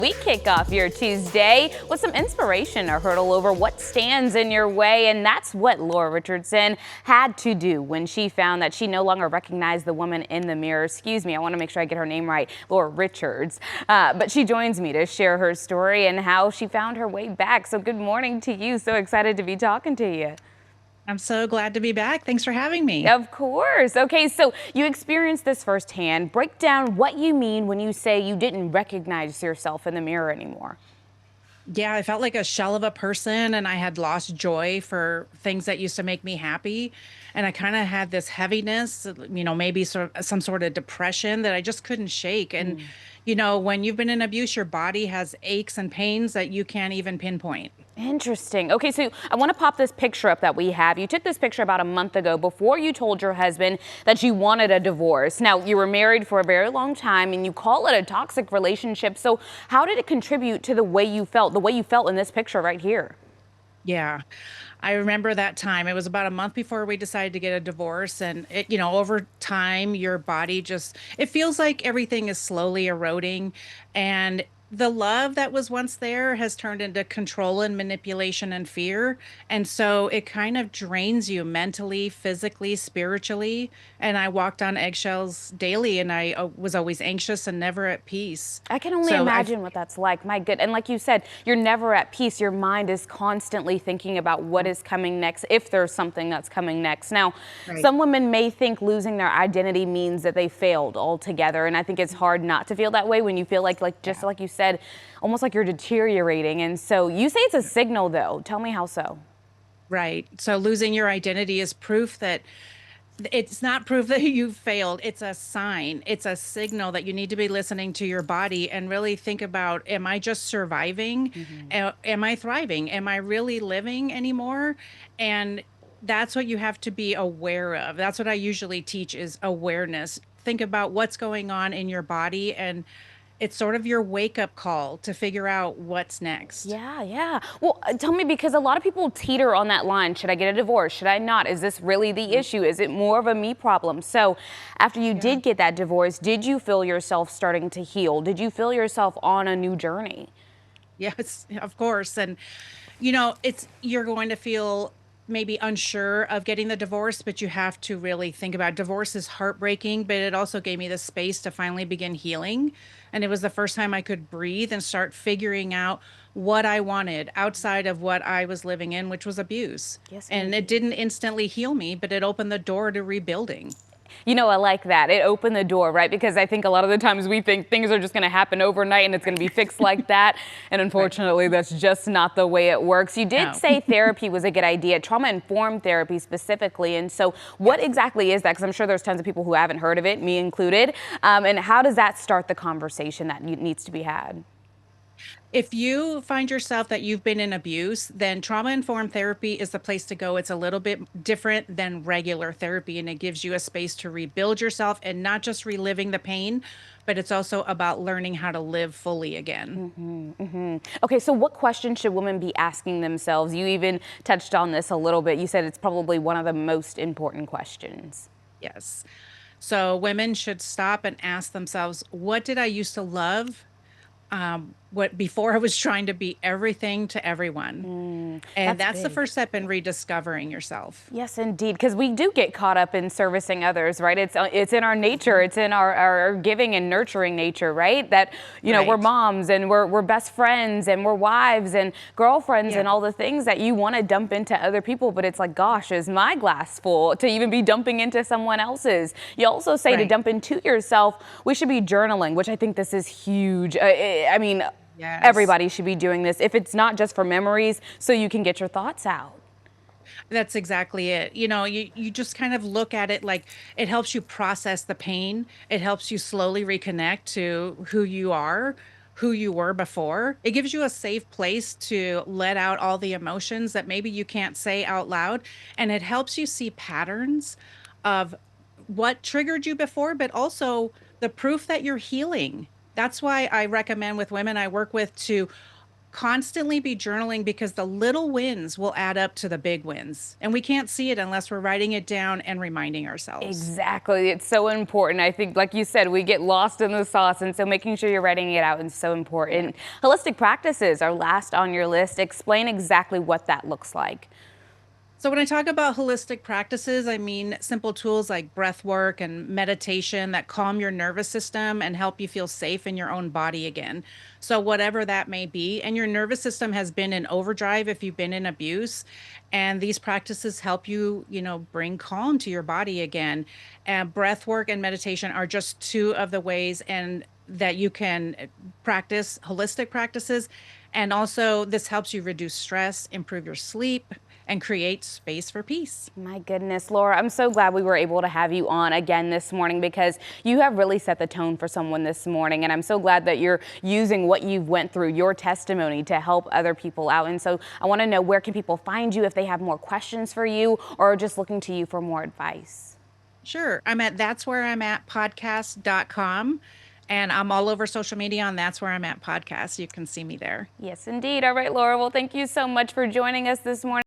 We kick off your Tuesday with some inspiration or hurdle over what stands in your way, and that's what Laura Richardson had to do when she found that she no longer recognized the woman in the mirror. Excuse me, I want to make sure I get her name right, Laura Richards. But she joins me to share her story and how she found her way back. So good morning to you. So excited to be talking to you. I'm so glad to be back. Thanks for having me. Of course. Okay, so you experienced this firsthand. Break down what you mean when you say you didn't recognize yourself in the mirror anymore. Yeah, I felt like a shell of a person and I had lost joy for things that used to make me happy. And I kind of had this heaviness, maybe some sort of depression that I just couldn't shake. And, when you've been in abuse, your body has aches and pains that you can't even pinpoint. Interesting. Okay, so I want to pop this picture up that we have. You took this picture about a month ago before you told your husband that you wanted a divorce. Now, you were married for a very long time and you call it a toxic relationship. So how did it contribute to the way you felt in this picture right here? Yeah. I remember that time. It was about a month before we decided to get a divorce. And over time, your body it feels like everything is slowly eroding. And the love that was once there has turned into control and manipulation and fear. And so it kind of drains you mentally, physically, spiritually. And I walked on eggshells daily and I was always anxious and never at peace. I can only So I, imagine what that's like. My good. And like you said, you're never at peace. Your mind is constantly thinking about what is coming next, if there's something that's coming next. Now, right. some women may think losing their identity means that they failed altogether. And I think it's hard not to feel that way when you feel like just Yeah. like you said, almost like you're deteriorating. And so you say it's a signal, though. Tell me how so. Right. So losing your identity is proof that it's not proof that you failed. It's a sign. It's a signal that you need to be listening to your body and really think about, am I just surviving? Am I thriving? Am I really living anymore? And that's what you have to be aware of. That's what I usually teach is awareness. Think about what's going on in your body and it's sort of your wake up call to figure out what's next. Yeah, yeah. Well, tell me, because a lot of people teeter on that line. Should I get a divorce? Should I not? Is this really the Mhm. issue? Is it more of a me problem? So, after you Yeah. did get that divorce, did you feel yourself starting to heal? Did you feel yourself on a new journey? Yes, of course. And you're going to feel maybe unsure of getting the divorce, but you have to really think about divorce is heartbreaking, but it also gave me the space to finally begin healing. And it was the first time I could breathe and start figuring out what I wanted outside of what I was living in, which was abuse. Yes, And it indeed. didn't instantly heal me, but it opened the door to rebuilding. I like that. It opened the door, right? Because I think a lot of the times we think things are just going to happen overnight and it's going to be fixed like that. And Right. unfortunately, that's just not the way it works. You did No. say therapy was a good idea, trauma informed therapy specifically. And so, what Yes. exactly is that? Because I'm sure there's tons of people who haven't heard of it, me included. And how does that start the conversation that needs to be had? If you find yourself that you've been in abuse, then trauma informed therapy is the place to go. It's a little bit different than regular therapy, and it gives you a space to rebuild yourself and not just reliving the pain, but it's also about learning how to live fully again. Okay, so what questions should women be asking themselves? You even touched on this a little bit. You said it's probably one of the most important questions. Yes. So women should stop and ask themselves, what did I used to love? What before I was trying to be everything to everyone. And That's that's the big. first step in rediscovering yourself. Yes, indeed, because we do get caught up in servicing others, right? It's in our nature, it's in our giving and nurturing nature, right? That we're Right. moms and we're best friends and we're wives and girlfriends Yeah. and all the things that you want to dump into other people, but it's like, gosh, is my glass full to even be dumping into someone else's? You also say to Right. dump into yourself. We should be journaling, which I think this is huge. I mean, Yes. everybody should be doing this if it's not just for memories, so you can get your thoughts out. That's exactly it. You just kind of look at it like it helps you process the pain. It helps you slowly reconnect to who you are, who you were before. It gives you a safe place to let out all the emotions that maybe you can't say out loud. And it helps you see patterns of what triggered you before, but also the proof that you're healing. That's why I recommend with women I work with to constantly be journaling because the little wins will add up to the big wins. And we can't see it unless we're writing it down and reminding ourselves. Exactly. It's so important. I think, like you said, we get lost in the sauce. And so making sure you're writing it out is so important. Holistic practices are last on your list. Explain exactly what that looks like. So when I talk about holistic practices, I mean simple tools like breath work and meditation that calm your nervous system and help you feel safe in your own body again. So whatever that may be, and your nervous system has been in overdrive if you've been in abuse, and these practices help you, bring calm to your body again. And breath work and meditation are just two of the ways and that you can practice holistic practices. And also this helps you reduce stress, improve your sleep, and create space for peace. My goodness, Laura, I'm so glad we were able to have you on again this morning because you have really set the tone for someone this morning. And I'm so glad that you're using what you've went through, your testimony, to help other people out. And so I want to know, where can people find you if they have more questions for you or are just looking to you for more advice? Sure. I'm at that's where I'm at podcast.com. And I'm all over social media on That's Where I'm At podcast. You can see me there. Yes, indeed. All right, Laura. Well, thank you so much for joining us this morning.